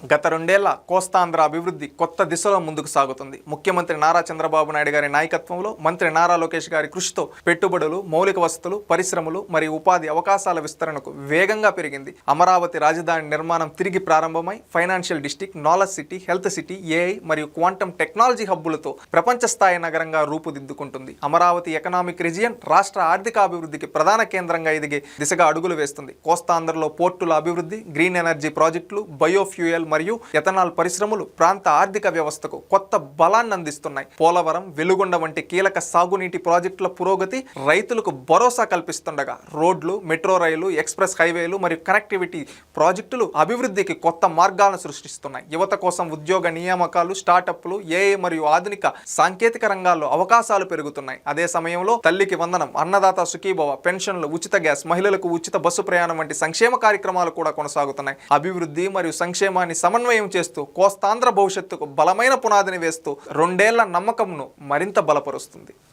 గత రెండేళ్ల కోస్తాంధ్ర అభివృద్ధి కొత్త దిశలో ముందుకు సాగుతుంది. ముఖ్యమంత్రి నారా చంద్రబాబు నాయుడు గారి నాయకత్వంలో మంత్రి నారా లోకేష్ గారి కృషితో పెట్టుబడులు, మౌలిక వసతులు, పరిశ్రమలు మరియు ఉపాధి అవకాశాల విస్తరణకు వేగంగా పెరిగింది. అమరావతి రాజధాని నిర్మాణం తిరిగి ప్రారంభమై financial district, knowledge city, health city, AI మరియు క్వాంటమ్ టెక్నాలజీ హబ్బులతో ప్రపంచ స్థాయి నగరంగా రూపుదిద్దుకుంటుంది. అమరావతి ఎకనామిక్ రీజియన్ రాష్ట్ర ఆర్థిక అభివృద్ధికి ప్రధాన కేంద్రంగా ఎదిగే దిశగా అడుగులు వేస్తుంది. కోస్తాంధ్రలో పోర్టుల అభివృద్ధి, గ్రీన్ ఎనర్జీ ప్రాజెక్టులు, బయోఫ్యూయల్ మరియు ఎథనాల్ పరిశ్రమలు ప్రాంత ఆర్థిక వ్యవస్థకు కొత్త బలాన్ని అందిస్తున్నాయి. పోలవరం, వెలుగొండ వంటి కీలక సాగునీటి ప్రాజెక్టుల పురోగతి రైతులకు భరోసా కల్పిస్తుండగా రోడ్లు, మెట్రో రైలు, ఎక్స్ప్రెస్ హైవేలు మరియు కనెక్టివిటీ ప్రాజెక్టులు అభివృద్ధికి కొత్త మార్గాలను సృష్టిస్తున్నాయి. యువత కోసం ఉద్యోగ నియామకాలు, స్టార్టప్లు, ఏఐ మరియు ఆధునిక సాంకేతిక రంగాల్లో అవకాశాలు పెరుగుతున్నాయి. అదే సమయంలో తల్లికి వందనం, అన్నదాత సుఖీభవ, పెన్షన్లు, ఉచిత గ్యాస్, మహిళలకు ఉచిత బస్సు ప్రయాణం వంటి సంక్షేమ కార్యక్రమాలు కూడా కొనసాగుతున్నాయి. అభివృద్ధి మరియు సంక్షేమాన్ని సమన్వయం చేస్తూ కోస్తాంధ్ర భవిష్యత్తుకు బలమైన పునాదిని వేస్తూ రెండేళ్ల నమ్మకంను మరింత బలపరుస్తుంది.